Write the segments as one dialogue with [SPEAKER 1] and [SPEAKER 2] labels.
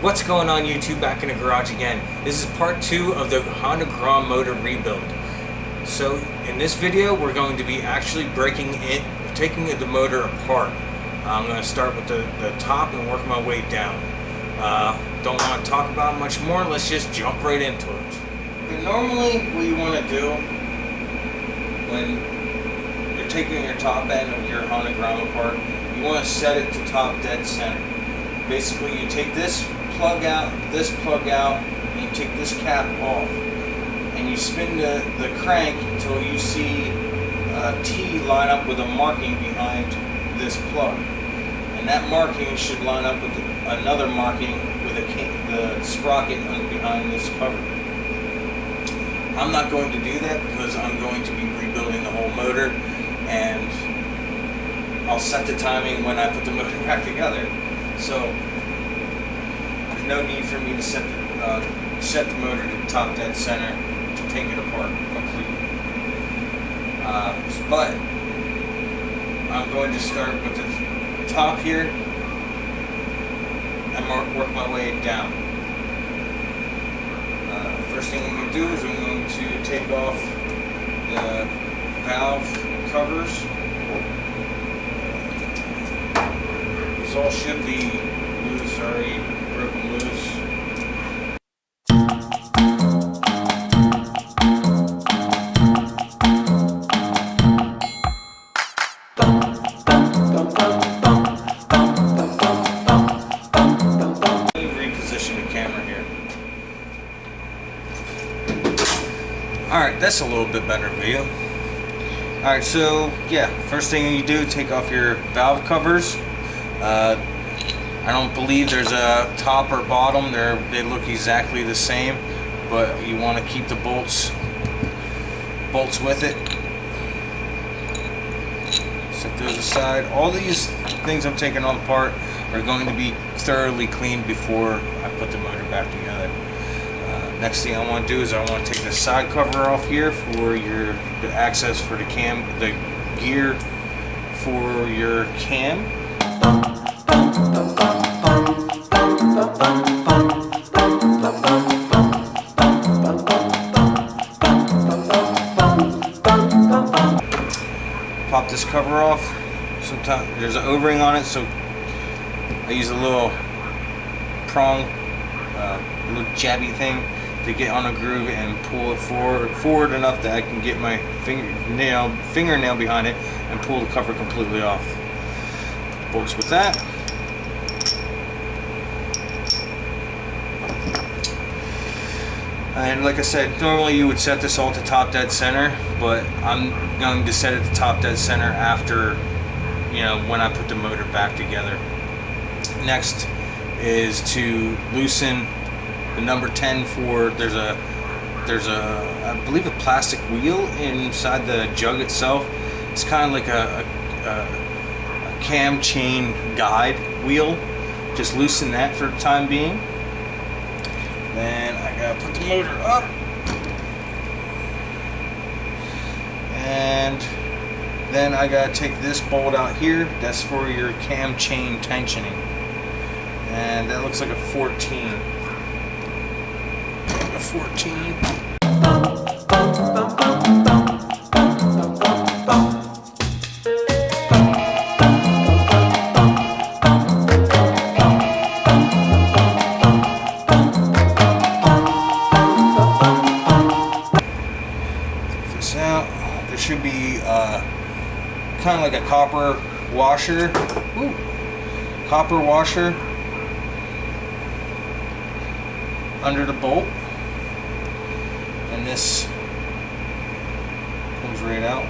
[SPEAKER 1] What's going on YouTube? Back in the garage again. This is part 2 of the Honda Grom motor rebuild. So in this video we're going to be actually taking the motor apart. I'm going to start with the top and work my way down. Don't want to talk about much more, let's just jump right into it. And normally what you want to do when you're taking your top end of your Honda Grom apart, you want to set it to top dead center. Basically you take this plug out, and you take this cap off, and you spin the crank until you see a T line up with a marking behind this plug, and that marking should line up with another marking with the sprocket behind this cover. I'm not going to do that because I'm going to be rebuilding the whole motor, and I'll set the timing when I put the motor back together. So no need for me to set the motor to top dead center to take it apart completely. But I'm going to start with the top here and work my way down. First thing I'm going to do is I'm going to take off the valve covers. These all should be loose already. Broken loose. Reposition the camera here. Alright, that's a little bit better view. Alright, so yeah, first thing you do, take off your valve covers. I don't believe there's a top or bottom. They look exactly the same, but you want to keep the bolts with it. Set those aside. All these things I'm taking apart are going to be thoroughly cleaned before I put the motor back together. Next thing I want to do is I want to take the side cover off here for the access for the gear for your cam. Pop this cover off. Sometimes there's an O-ring on it, so I use a little prong, little jabby thing to get on a groove and pull it forward enough that I can get my fingernail behind it and pull the cover completely off. Bolts with that. And like I said, normally you would set this all to top dead center, but I'm going to set it to top dead center after, when I put the motor back together. Next is to loosen the number 10 for, there's a I believe a plastic wheel inside the jug itself. It's kind of like a cam chain guide wheel. Just loosen that for the time being. Then I gotta put the motor up, and then I gotta take this bolt out here. That's for your cam chain tensioning, and that looks like a 14. A 14. There should be kind of like a copper washer. Ooh. Copper washer under the bolt, and this comes right out.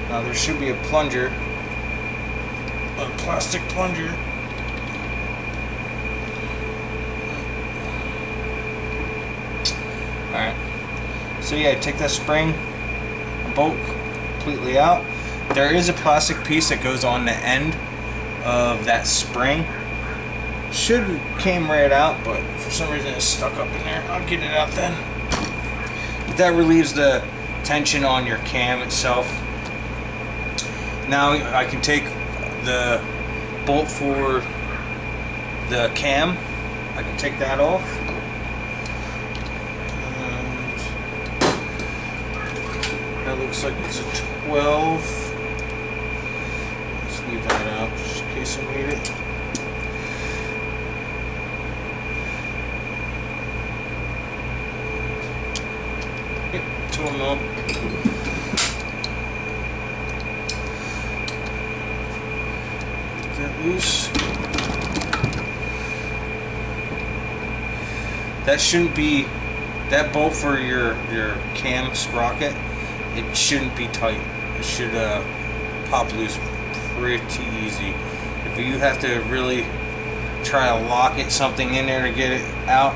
[SPEAKER 1] Now there should be a plunger, a plastic plunger. Alright. So yeah, take that spring bolt completely out. There is a plastic piece that goes on the end of that spring. Should came right out, but for some reason it's stuck up in there. I'll get it out then. But that relieves the tension on your cam itself. Now I can take the bolt for the cam. I can take that off. And that looks like it's a 12. Let's leave that out just in case I need it. Yep, 12 mil. Get that loose. That shouldn't be, that bolt for your cam sprocket, it shouldn't be tight. It should pop loose pretty easy. If you have to really try to lock it something in there to get it out,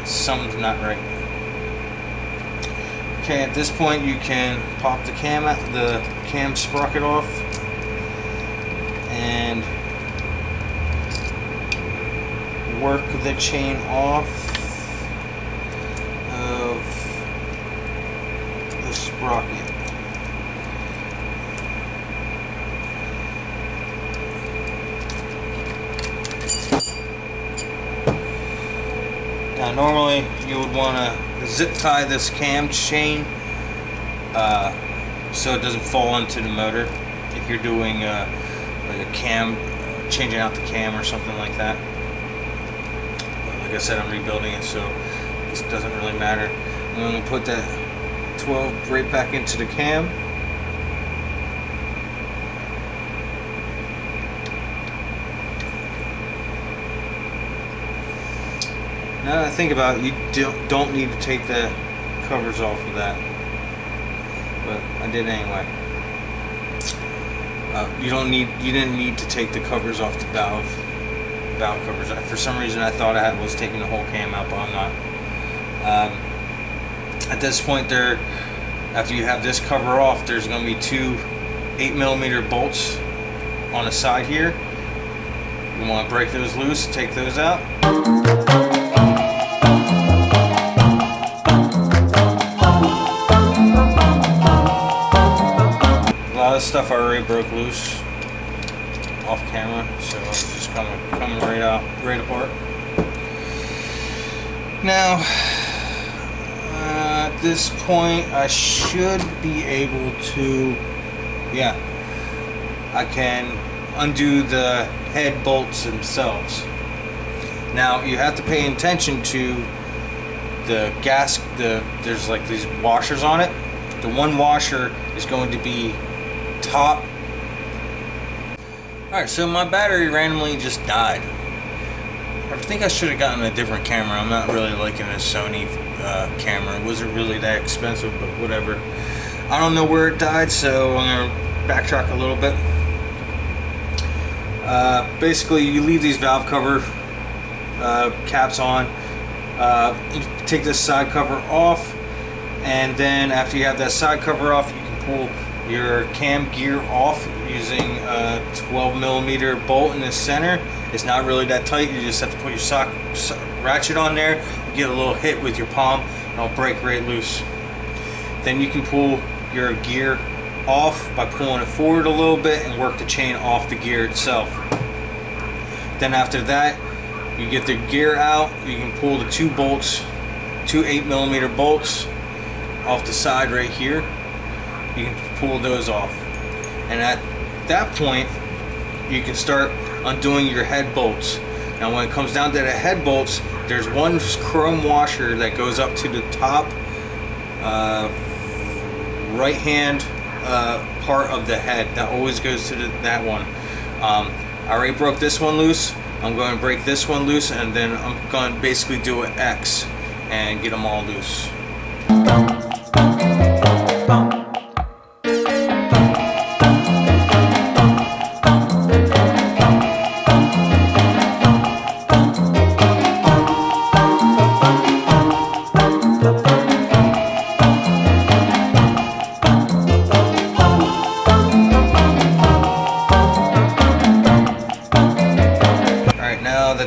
[SPEAKER 1] something's not right. Okay, at this point you can pop the cam sprocket off and work the chain off of the sprocket. Now normally you would want to zip tie this cam chain so it doesn't fall into the motor if you're doing like a cam, changing out the cam or something like that. But like I said, I'm rebuilding it, so this doesn't really matter. I'm going to put that 12 right back into the cam. Now that I think about it, you don't need to take the covers off of that, but I did anyway. You didn't need to take the covers off the valve covers. For some reason, I thought I was taking the whole cam out, but I'm not. At this point, after you have this cover off, there's going to be two 8mm bolts on the side here. You want to break those loose, take those out. A lot of stuff I already broke loose off camera, so it's just coming right apart. Now, at this point, I should be able to, yeah, I can undo the head bolts themselves. Now, you have to pay attention to the gas, there's like these washers on it. The one washer is going to be top. Alright, so my battery randomly just died. I think I should have gotten a different camera. I'm not really liking a Sony camera. It wasn't really that expensive, but whatever. I don't know where it died, so I'm going to backtrack a little bit. Basically, you leave these valve cover caps on. You take this side cover off, and then after you have that side cover off, you can pull your cam gear off using a 12mm bolt in the center. It's not really that tight. You just have to put your ratchet on there. You get a little hit with your palm, and it'll break right loose. Then you can pull your gear off by pulling it forward a little bit and work the chain off the gear itself. Then after that, you get the gear out. You can pull the two 8mm bolts off the side right here. You can pull those off, and at that point you can start undoing your head bolts. Now when it comes down to the head bolts, there's one chrome washer that goes up to the top right hand part of the head. That always goes to that one. I already broke this one loose. I'm going to break this one loose, and then I'm going to basically do an X and get them all loose.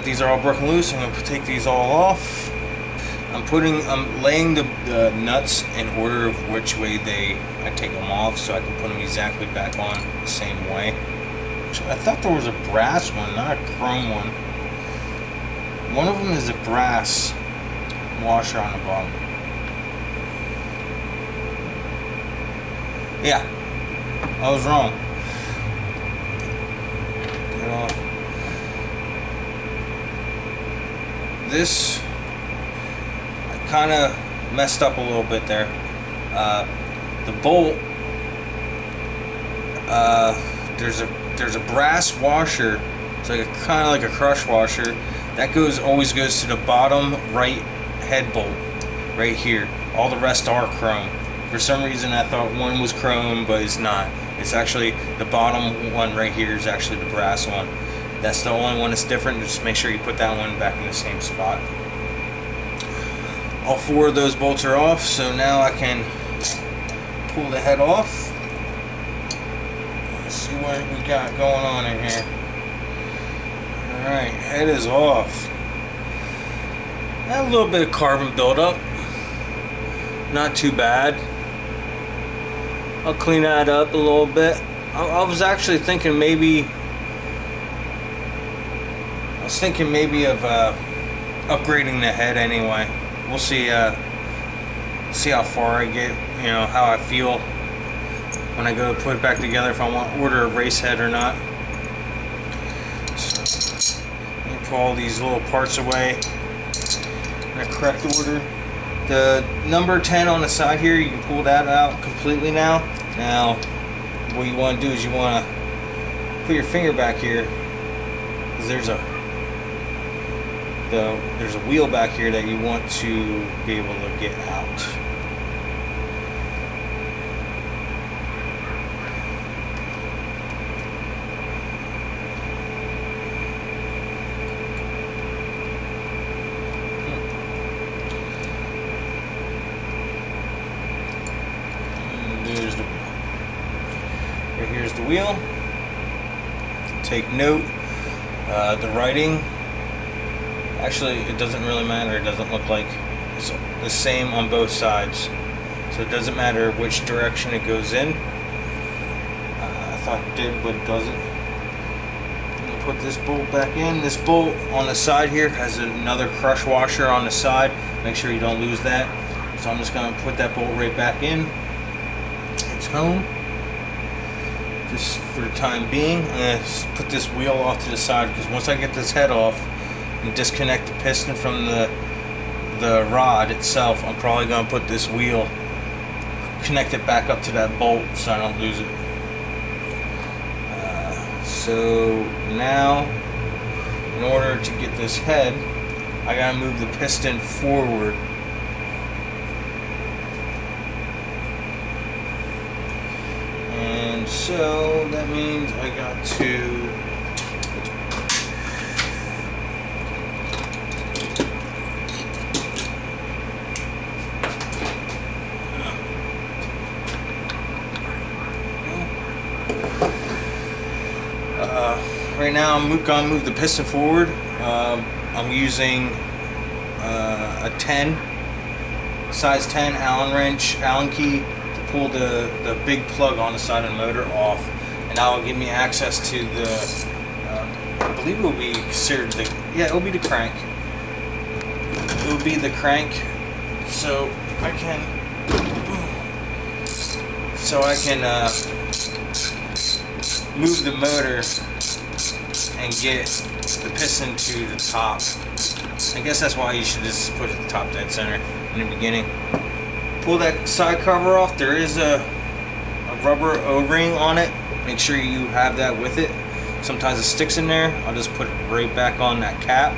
[SPEAKER 1] These are all broken loose. I'm going to take these all off. I'm laying the nuts in order of which way I take them off, so I can put them exactly back on the same way. I thought there was a brass one, not a chrome one. One of them is a brass washer on the bottom. Yeah, I was wrong. Get off. This, I kind of messed up a little bit there. The bolt, there's a brass washer. It's like kind of like a crush washer that always goes to the bottom right head bolt right here. All the rest are chrome. For some reason I thought one was chrome, but it's not. It's actually the bottom one right here is actually the brass one. That's the only one that's different. Just make sure you put that one back in the same spot. All four of those bolts are off, so now I can pull the head off. Let's see what we got going on in here. Alright, head is off. Had a little bit of carbon buildup. Not too bad. I'll clean that up a little bit. I was actually thinking maybe of upgrading the head anyway. We'll see how far I get, you know, how I feel when I go to put it back together, if I want to order a race head or not. So, let me pull all these little parts away in the correct order. The number 10 on the side here, you can pull that out completely now. Now, what you want to do is you want to put your finger back here, because there's a wheel back here that you want to be able to get out. Here's the wheel. Take note, the writing, actually it doesn't really matter. It doesn't look like it's the same on both sides, so it doesn't matter which direction it goes in. I thought it did, but it doesn't. I'm gonna put this bolt back in. This bolt on the side here has another crush washer on the side. Make sure you don't lose that. So I'm just gonna put that bolt right back in. It's home. Just for the time being, I'm going to put this wheel off to the side, because once I get this head off and disconnect the piston from the rod itself, I'm probably going to put this wheel, connect it back up to that bolt so I don't lose it. So now, in order to get this head, I got to move the piston forward. So that means I got to right now I'm gonna move the piston forward. I'm using a 10 size 10 Allen key pull the big plug on the side of the motor off, and that will give me access to the I believe it will be considered it will be the crank. It will be the crank, so I can move the motor and get the piston to the top. I guess that's why you should just put it at the top dead center in the beginning. Pull that side cover off. There is a rubber O-ring on it. Make sure you have that with it. Sometimes it sticks in there. I'll just put it right back on that cap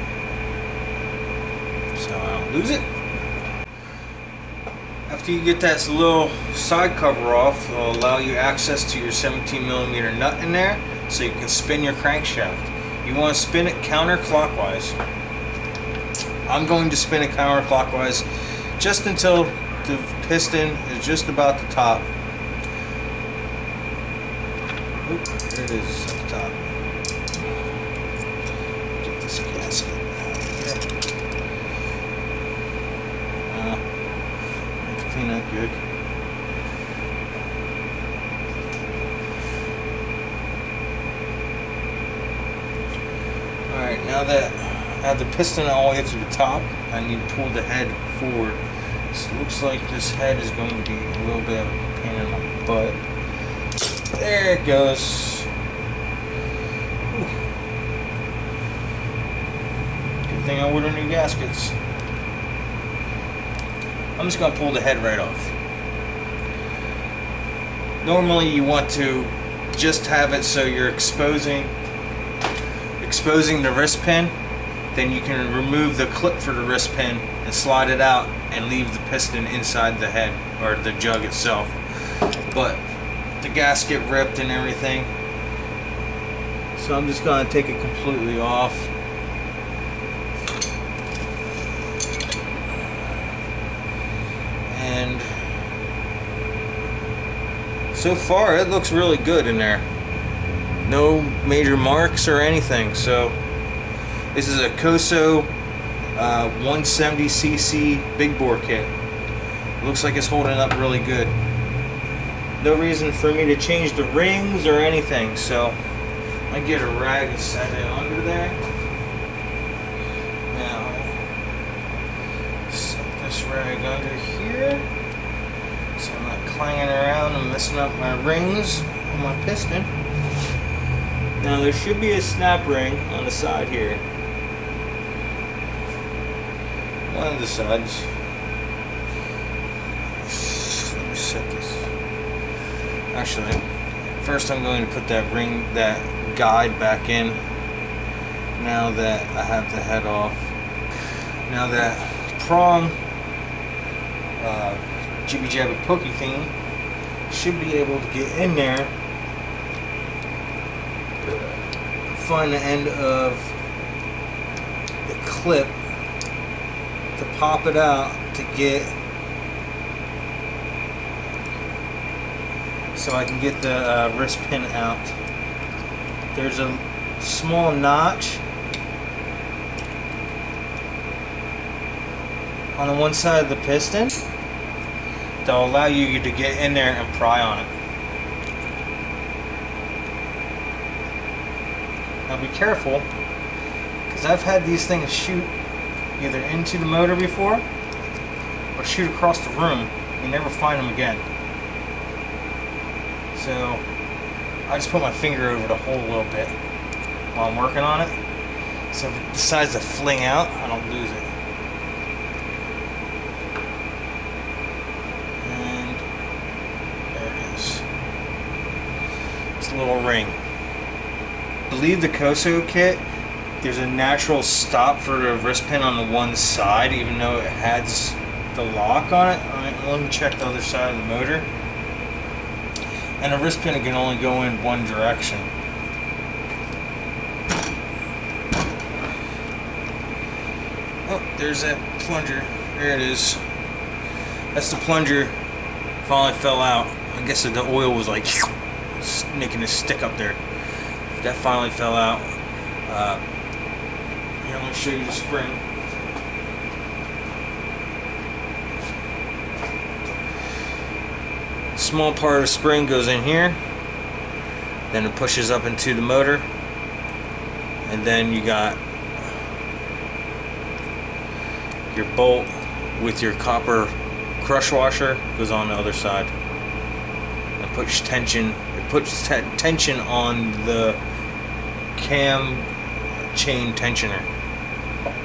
[SPEAKER 1] so I don't lose it. After you get that little side cover off, it'll allow you access to your 17mm nut in there so you can spin your crankshaft. You want to spin it counterclockwise. I'm going to spin it counterclockwise just until the piston is just about the top. Oop, there it is at the top. Get this gasket out of here. Let's clean that good. Alright, now that I have the piston all the way to the top. I need to pull the head forward. So it looks like this head is going to be a little bit of a pain in my butt. There it goes. Whew. Good thing I ordered new gaskets. I'm just going to pull the head right off. Normally you want to just have it so you're exposing the wrist pin. Then you can remove the clip for the wrist pin and slide it out and leave the piston inside the head or the jug itself. But the gasket ripped and everything, so I'm just going to take it completely off. And so far it looks really good in there. No major marks or anything. So this is a Koso 170cc big bore kit. Looks like it's holding up really good. No reason for me to change the rings or anything, so I get a rag and set it under there. Now set this rag under here so I'm not clanging around and messing up my rings on my piston. Now there should be a snap ring on the side here. One of the sides. Let me set this. Actually, first I'm going to put that ring, that guide back in. Now that I have the head off. Now that prong jibby jabby pokey thingy should be able to get in there. Find the end of the clip to pop it out to get, so I can get the wrist pin out. There's a small notch on the one side of the piston that will allow you to get in there and pry on it. Now be careful, because I've had these things shoot either into the motor before or shoot across the room. You never find them again. So I just put my finger over the hole a little bit while I'm working on it. So if it decides to fling out, I don't lose it. And there it is. It's a little ring. I believe the Koso kit, there's a natural stop for the wrist pin on the one side, even though it has the lock on it. Alright, let me check the other side of the motor. And the wrist pin can only go in one direction. Oh, there's that plunger. There it is. That's the plunger. Finally fell out. I guess the oil was like making it stick up there. That finally fell out. Here, I'm going to show you the spring. Small part of the spring goes in here, then it pushes up into the motor, and then you got your bolt with your copper crush washer goes on the other side. It puts tension. It puts tension on the cam chain tensioner.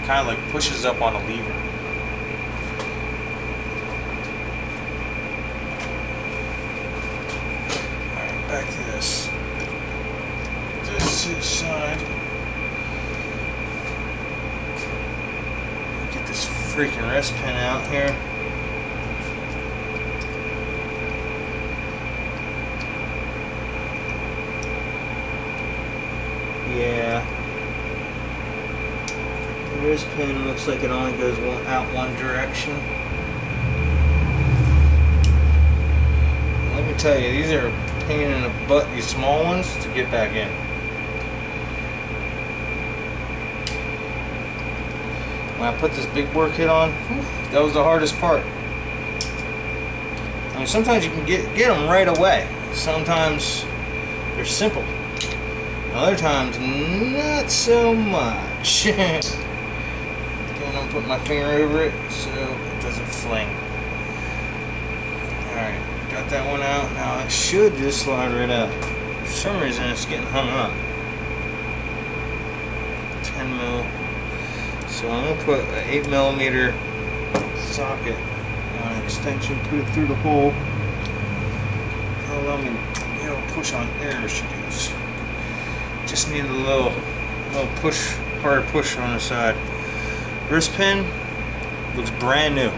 [SPEAKER 1] Kind of like pushes up on a lever. Alright, back to this. This side. Get this freaking wrist pin out here. Yeah. The wrist pin looks like it only goes out one direction. Let me tell you, these are a pain in the butt, these small ones, to get back in. When I put this big bore kit on, that was the hardest part. I mean, sometimes you can get them right away. Sometimes they're simple. Other times, not so much. put my finger over it so it doesn't fling. Alright, got that one out. Now it should just slide right out. For some reason it's getting hung up. 10 mil. So I'm going to put an 8mm socket extension, put it through the hole. That'll allow me to be able to push on air residues. Just need a little push, harder push on the side. Wrist pin looks brand new.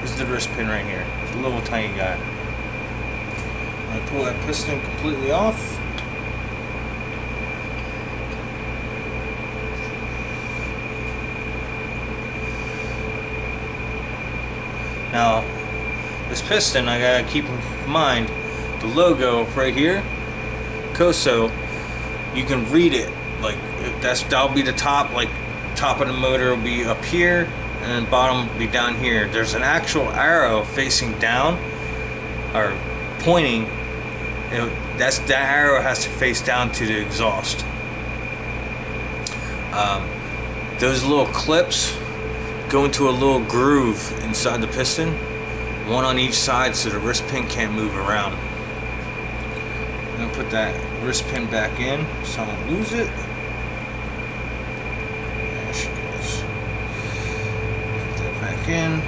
[SPEAKER 1] This is the wrist pin right here. It's a little tiny guy. I pull that piston completely off. Now, this piston, I gotta keep in mind the logo right here, Koso. You can read it like that'll be the top, like top of the motor will be up here, and then bottom will be down here. There's an actual arrow facing down or pointing. That arrow has to face down to the exhaust. Those little clips go into a little groove inside the piston, one on each side, so the wrist pin can't move around. I'm going to put that wrist pin back in so I don't lose it. There she goes. Put that back in.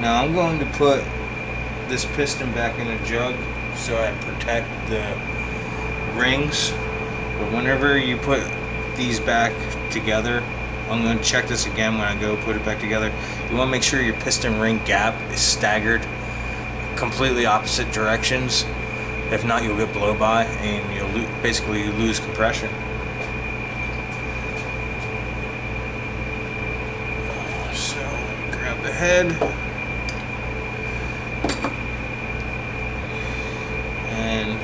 [SPEAKER 1] Now I'm going to put this piston back in a jug so I protect the rings. But whenever you put these back together, I'm going to check this again when I go put it back together. You want to make sure your piston ring gap is staggered completely opposite directions. If not, you'll get blow by and you'll basically lose compression. So grab the head and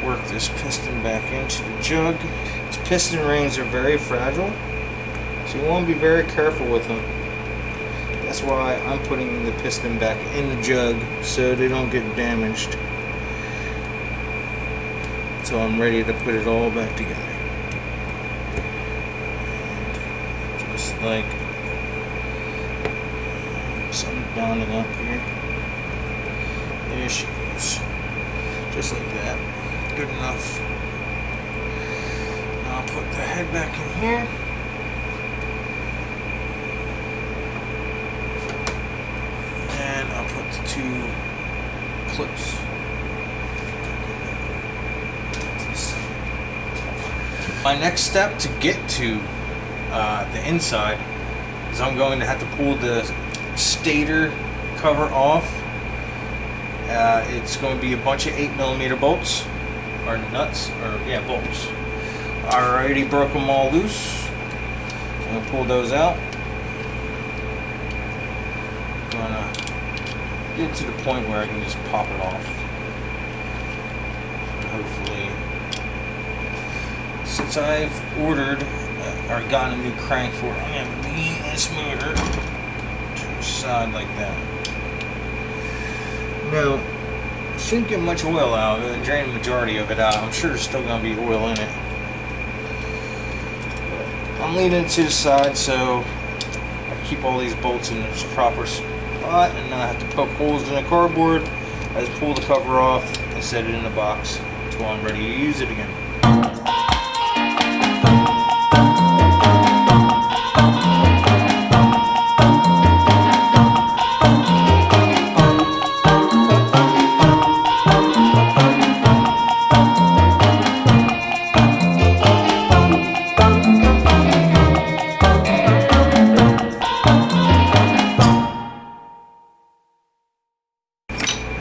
[SPEAKER 1] work this piston back into the jug. These piston rings are very fragile, so you want to be very careful with them. That's why I'm putting the piston back in the jug so they don't get damaged. So I'm ready to put it all back together. And just like some bounding up here. There she goes. Just like that. Good enough. Now I'll put the head back in here. And I'll put the two clips. My next step to get to the inside is I'm going to have to pull the stator cover off. It's going to be a bunch of 8mm bolts. Or nuts, or yeah, bolts. I already broke them all loose. I'm gonna pull those out. Gonna get to the point where I can just pop it off. And hopefully, since I've ordered or gotten a new crank for it, I'm gonna lean this motor to the side like that. Now, shouldn't get much oil out of it, drain the majority of it out. I'm sure there's still going to be oil in it. I'm leaning to the side so I keep all these bolts in its proper spot, and then I have to poke holes in the cardboard. I just pull the cover off and set it in the box until I'm ready to use it again.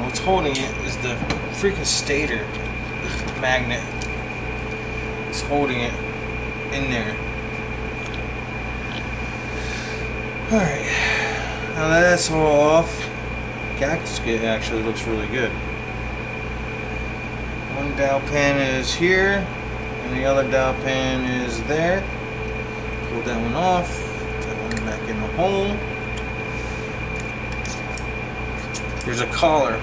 [SPEAKER 1] What's holding it is the freaking stator magnet. It's holding it in there. Alright, now that that's all off, gasket actually looks really good. One dowel pin is here, and the other dowel pin is there. Pull that one off, put that one back in the hole. There's a collar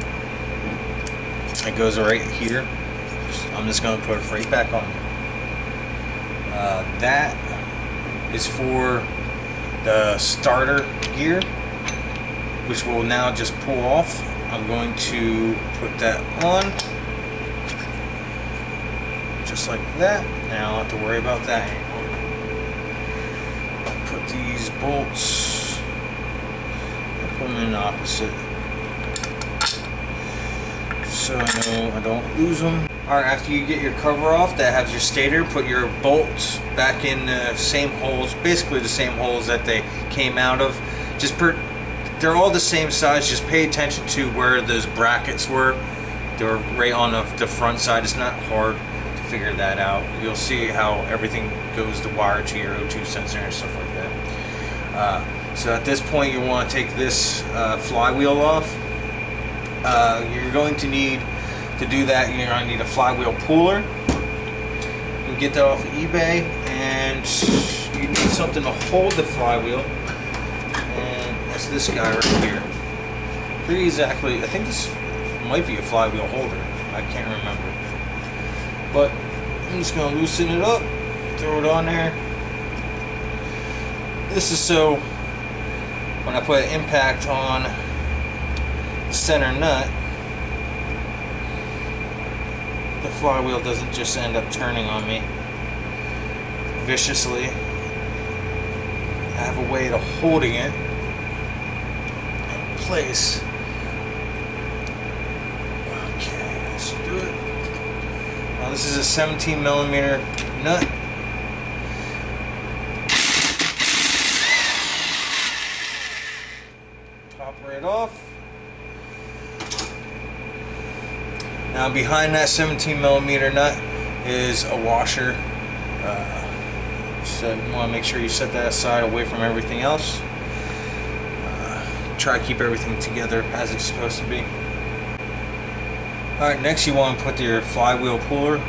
[SPEAKER 1] that goes right here. I'm just going to put it right back on. That is for the starter gear, which will now just pull off. I'm going to put that on, just like that. Now I don't have to worry about that anymore. Put these bolts, put them in the opposite, so I know I don't lose them. Alright, after you get your cover off that has your stator, put your bolts back in the same holes, basically the same holes that they came out of. They're all the same size, just pay attention to where those brackets were. They're right on the front side. It's not hard to figure that out. You'll see how everything goes to wire to your O2 sensor and stuff like that. So at this point you want to take this flywheel off. You're going to need to do that. You're going to need a flywheel puller. You can get that off of eBay, and you need something to hold the flywheel, and that's this guy right here. Pretty exactly, I think this might be a flywheel holder. I can't remember. But I'm just going to loosen it up, throw it on there. This is so when I put an impact on the center nut, the flywheel doesn't just end up turning on me viciously. I have a way of holding it in place. Okay, that should do it. Now this is a 17mm nut. Pop right off. Now behind that 17mm nut is a washer, so you want to make sure you set that aside away from everything else. Try to keep everything together as it's supposed to be. Alright, next you want to put your flywheel puller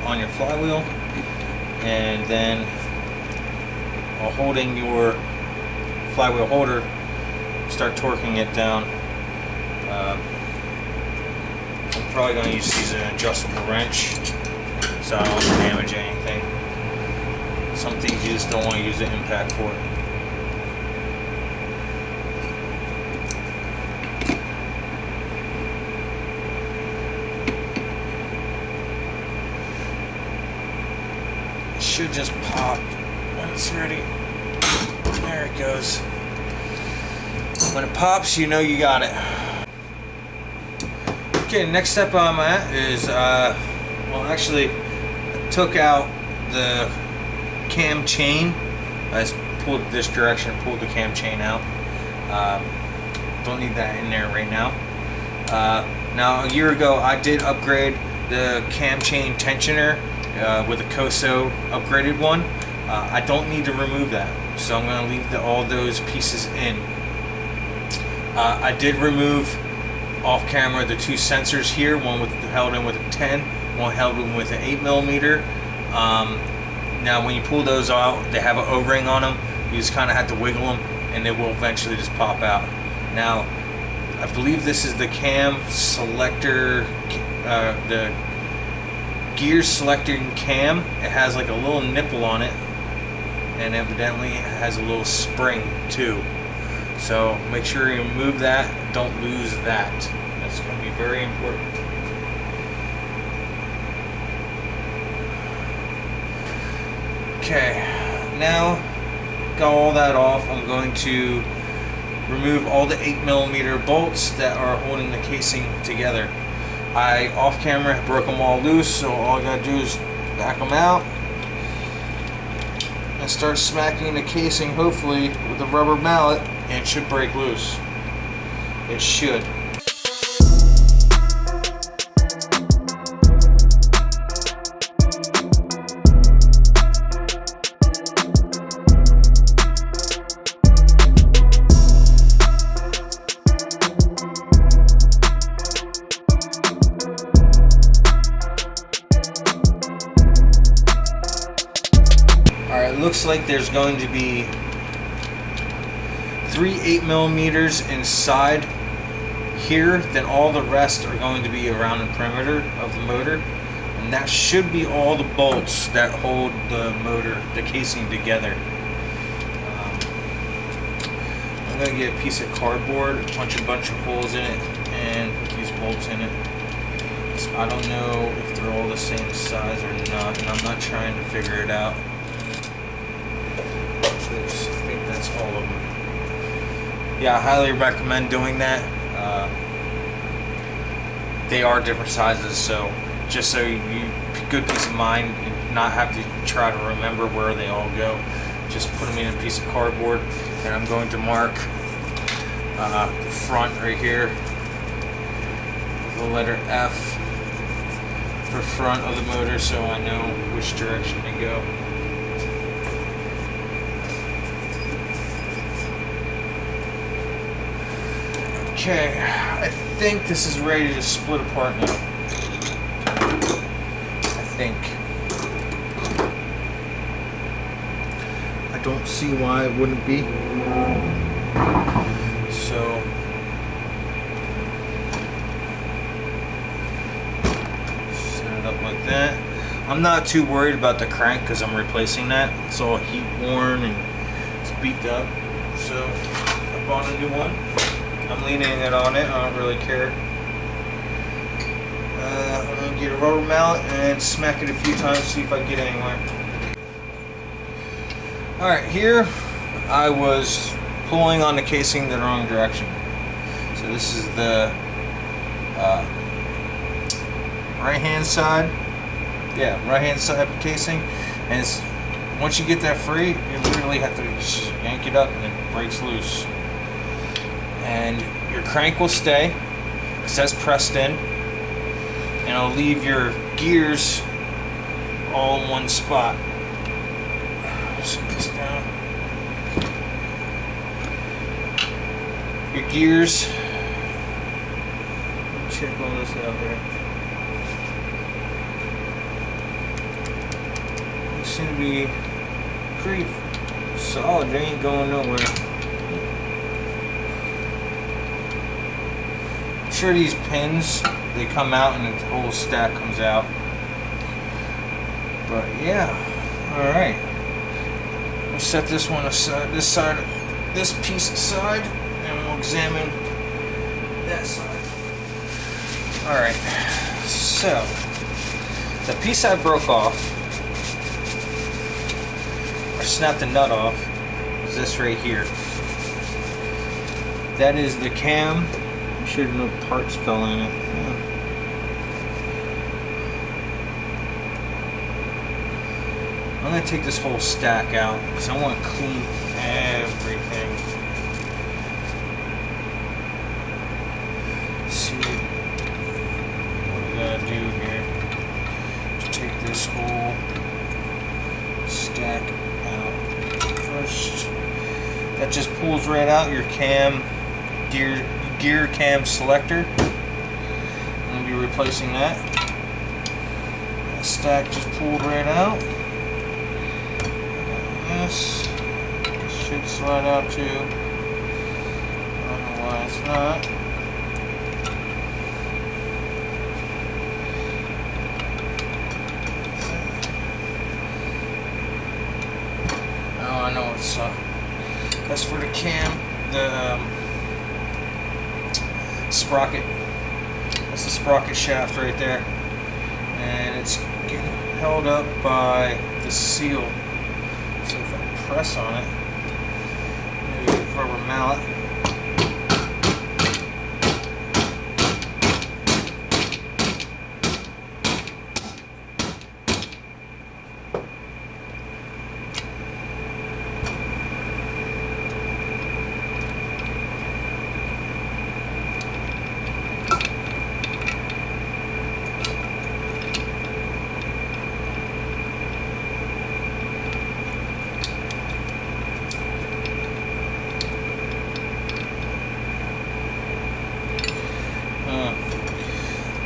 [SPEAKER 1] on your flywheel, and then while holding your flywheel holder, start torquing it down. I'm probably going to use an adjustable wrench so I don't damage anything. Some things you just don't want to use the impact for. It should just pop when it's ready. There it goes. When it pops, you know you got it. Okay, next step I'm at is, well actually, I took out the cam chain. I just pulled this direction, pulled the cam chain out. Don't need that in there right now. Now a year ago I did upgrade the cam chain tensioner with a COSO upgraded one. I don't need to remove that, so I'm going to leave all those pieces in. I did remove off camera the two sensors here, one held in with a 10, one held in with an 8mm. Now when you pull those out, they have an O-ring on them. You just kind of have to wiggle them and they will eventually just pop out. Now I believe this is the cam selector, the gear selecting cam. It has like a little nipple on it, and evidently it has a little spring too. So make sure you remove that, don't lose that. That's going to be very important. Okay, now got all that off. I'm going to remove all the 8mm bolts that are holding the casing together. I off camera broke them all loose, so all I gotta do is back them out and start smacking the casing, hopefully with a rubber mallet, and it should break loose. It should. Alright, looks like there's going to be 3 8mm inside here, then all the rest are going to be around the perimeter of the motor. I'm And that should be all the bolts that hold the motor, the casing together. I'm going to get a piece of cardboard, punch a bunch of holes in it, and put these bolts in it. So I don't know if they're all the same size or not, and I'm not trying to figure it out. I think that's all of them. Yeah, I highly recommend doing that. They are different sizes, so just so you good peace of mind and not have to try to remember where they all go, just put them in a piece of cardboard. And I'm going to mark the front right here with the letter F for front of the motor, so I know which direction to go. Okay, I think this is ready to split apart now. I think. I don't see why it wouldn't be. So set it up like that. I'm not too worried about the crank because I'm replacing that. It's all heat worn and it's beat up. So I bought a new one. I'm leaning it on it. I don't really care. I'm gonna get a rubber mallet and smack it a few times, see if I get anywhere. Alright, here I was pulling on the casing the wrong direction. So this is the right hand side. Yeah, right hand side casing. And it's, once you get that free, you really have to just yank it up and it breaks loose. And your crank will stay because that's pressed in. And it'll leave your gears all in one spot. Set this down. Your gears. Let me check all this out here. They seem to be pretty solid. They ain't going nowhere. I'm sure these pins, they come out and the whole stack comes out. But yeah, alright. We'll set this one aside, this piece aside, and we'll examine that side. Alright, so the piece I broke off, or snapped the nut off, is this right here. That is the cam. I'm sure no parts fell in it. Yeah. I'm going to take this whole stack out because I want to clean everything. Let's see what we got to do here to take this whole stack out. First, that just pulls right out your cam, gear cam selector. I'm going to be replacing that. That stack just pulled right out. This should slide out too. I don't know why it's not. Oh, I know it's that's for the cam, the sprocket. That's the sprocket shaft right there, and it's getting held up by the seal. So if I press on it, maybe a rubber mallet.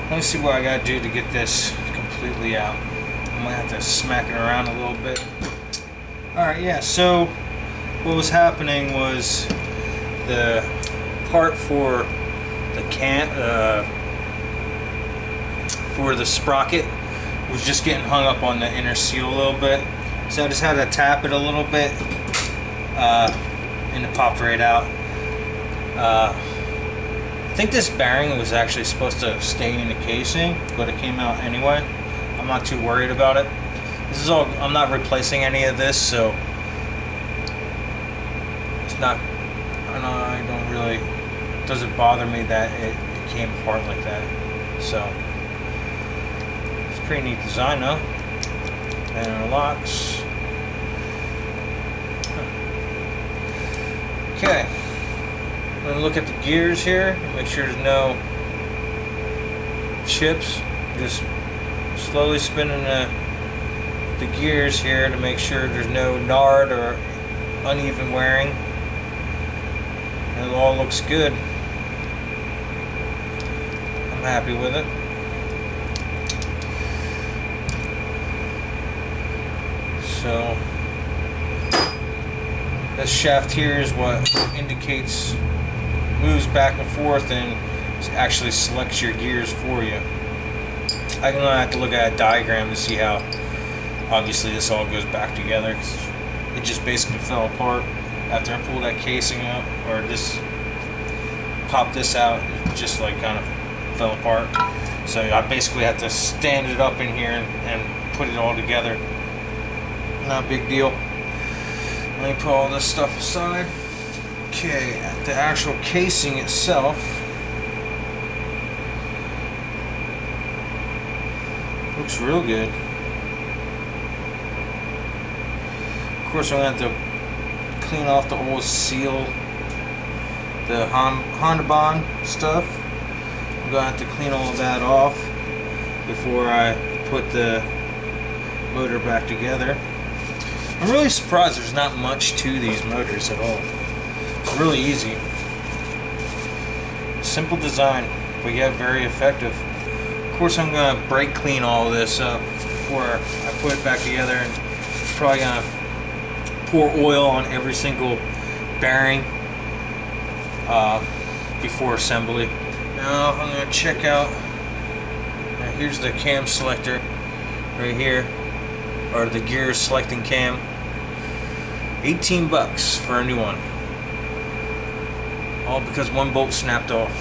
[SPEAKER 1] Let me see what I gotta do to get this completely out. I'm gonna have to smack it around a little bit. Alright, yeah, so what was happening was the part for the for the sprocket was just getting hung up on the inner seal a little bit, so I just had to tap it a little bit, and it popped right out. I think this bearing was actually supposed to stay in the casing, but it came out anyway. I'm not too worried about it. This is all, I'm not replacing any of this, so it's not, I don't really, it doesn't bother me that it came apart like that. So it's a pretty neat design though. And our locks. Okay, I'm gonna look at the gears here, make sure there's no chips. Just slowly spinning the gears here to make sure there's no nard or uneven wearing. And it all looks good. I'm happy with it. So this shaft here is what indicates, moves back and forth, and actually selects your gears for you. I'm gonna have to look at a diagram to see how obviously this all goes back together. It just basically fell apart after I pulled that casing out, or this popped this out. It just like kind of fell apart. So I basically had to stand it up in here and put it all together. Not a big deal. Let me put all this stuff aside. Okay, the actual casing itself. Looks real good. Of course, I'm going to have to clean off the old seal, the Honda Bond stuff. I'm going to have to clean all of that off before I put the motor back together. I'm really surprised there's not much to these motors at all. It's really easy. Simple design, but yet very effective. Of course, I'm going to brake clean all this up before I put it back together, and probably going to pour oil on every single bearing before assembly. Now I'm going to check out, here's the cam selector right here, or the gear selecting cam. 18 bucks for a new one. All because one bolt snapped off.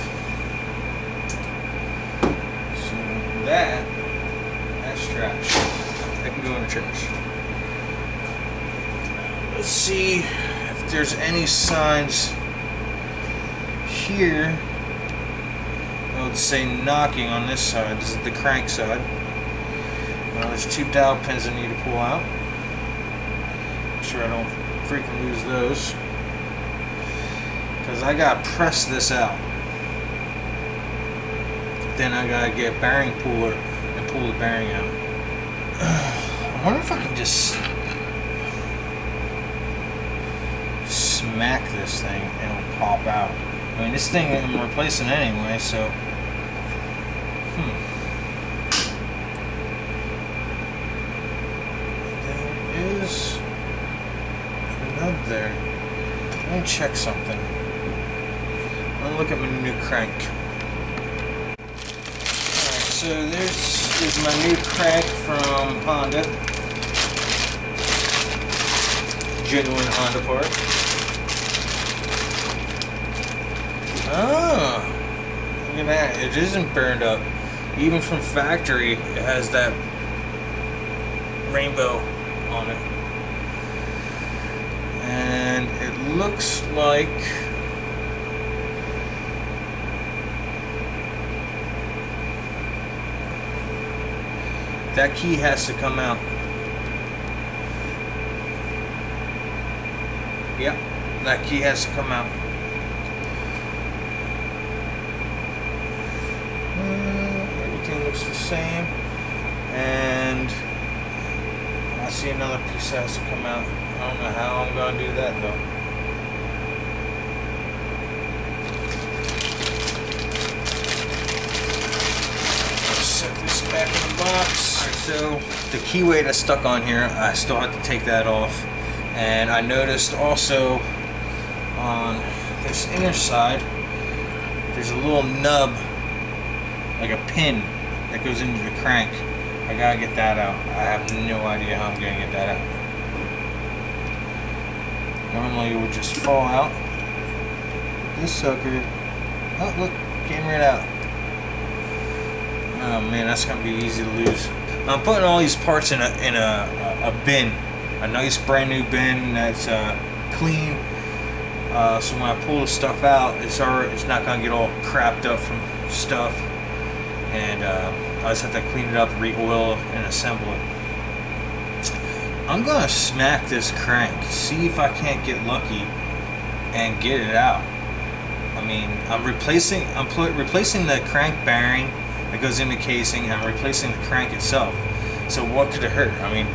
[SPEAKER 1] So that's trash. That can go in the trash. Let's see if there's any signs here. I would say knocking on this side. This is the crank side. Well, there's two dowel pins I need to pull out. Make sure I don't freaking lose those, because I gotta press this out. Then I gotta get a bearing puller and pull the bearing out. I wonder if I can just smack this thing and it'll pop out. I mean, this thing I'm replacing anyway, so there is a nub there. Let me check something. Let me look at my new crank. Alright, so this is my new crank from Honda. Genuine Honda part. Oh, look at that. It isn't burned up. Even from factory, it has that rainbow on it. And it looks like that key has to come out. Yep, that key has to come out. Everything looks the same, and I see another piece that has to come out. I don't know how I'm going to do that though. Set this back in the box. Alright, so the keyway that's stuck on here, I still have to take that off. And I noticed also on this inner side, there's a little nub, like a pin that goes into the crank. I gotta get that out. I have no idea how I'm gonna get that out. Normally it would just fall out. This sucker, oh look, came right out. Oh man, that's gonna be easy to lose. I'm putting all these parts in a bin, a nice brand new bin that's clean. So when I pull the stuff out, it's not gonna get all crapped up from stuff, and I just have to clean it up, re-oil and assemble it. I'm gonna smack this crank, see if I can't get lucky and get it out. I mean, I'm replacing the crank bearing that goes in the casing. I'm replacing the crank itself. So what could it hurt? I mean,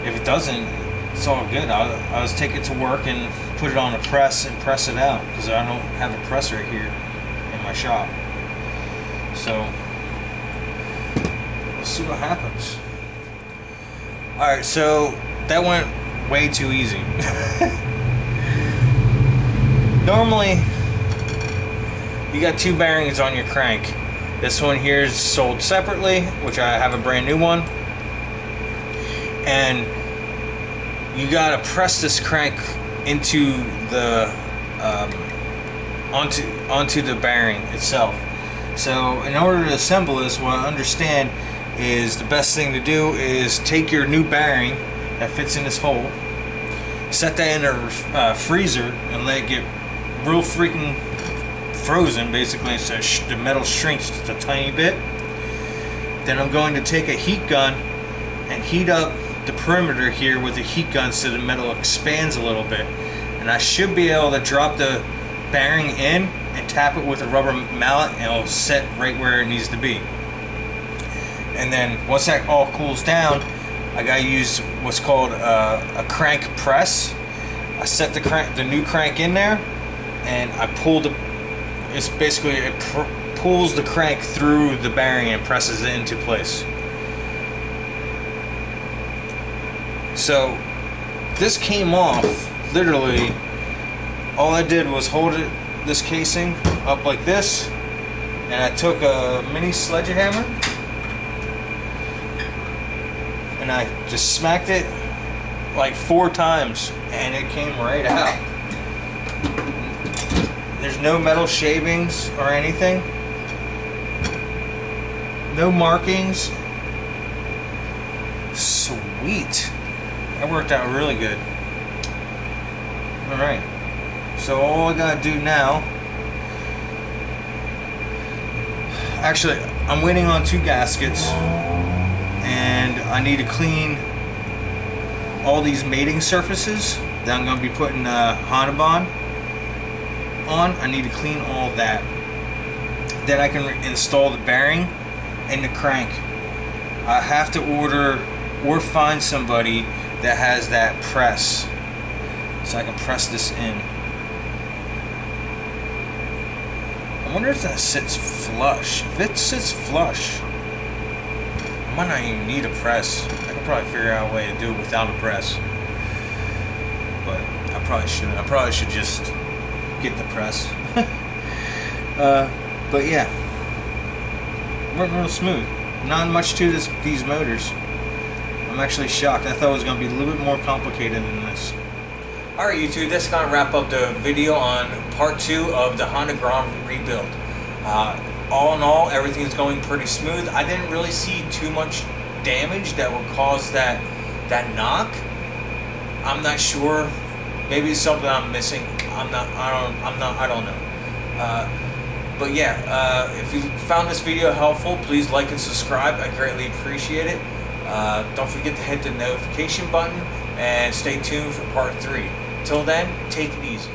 [SPEAKER 1] if it doesn't, it's all good. I'll just take it to work and put it on a press and press it out, because I don't have a press right here in my shop. So let's see what happens. Alright, so that went way too easy. Normally you got two bearings on your crank. This one here is sold separately, which I have a brand new one, and you gotta press this crank into the onto the bearing itself. So in order to assemble this, what I understand is the best thing to do is take your new bearing that fits in this hole, set that in a freezer, and let it get real freaking frozen, basically, so the metal shrinks just a tiny bit. Then I'm going to take a heat gun and heat up the perimeter here with a heat gun so the metal expands a little bit, and I should be able to drop the bearing in and tap it with a rubber mallet, and it'll set right where it needs to be. And then once that all cools down, I gotta use what's called a crank press. I set the new crank in there, and I pull it pulls the crank through the bearing and presses it into place. So this came off literally. All I did was hold this casing up like this, and I took a mini sledgehammer and I just smacked it like 4 times, and it came right out. There's no metal shavings or anything, no markings. Sweet, that worked out really good. All right, so all I gotta do now, actually I'm waiting on 2 gaskets, and I need to clean all these mating surfaces that I'm going to be putting Honda on. I need to clean all that. Then I can install the bearing and the crank. I have to order or find somebody that has that press so I can press this in. I wonder if that sits flush. If it sits flush, I might not even need a press. I could probably figure out a way to do it without a press. But I probably shouldn't. I probably should just get the press. But yeah, worked real smooth. Not much to these motors. I'm actually shocked. I thought it was going to be a little bit more complicated than this. Alright YouTube, that's going to wrap up the video on part 2 of the Honda Grom rebuild. All in all, everything's going pretty smooth. I didn't really see too much damage that would cause that knock. I'm not sure. Maybe it's something I'm missing. I don't know. But yeah, if you found this video helpful, please like and subscribe. I greatly appreciate it. Don't forget to hit the notification button and stay tuned for part 3. Till then, take it easy.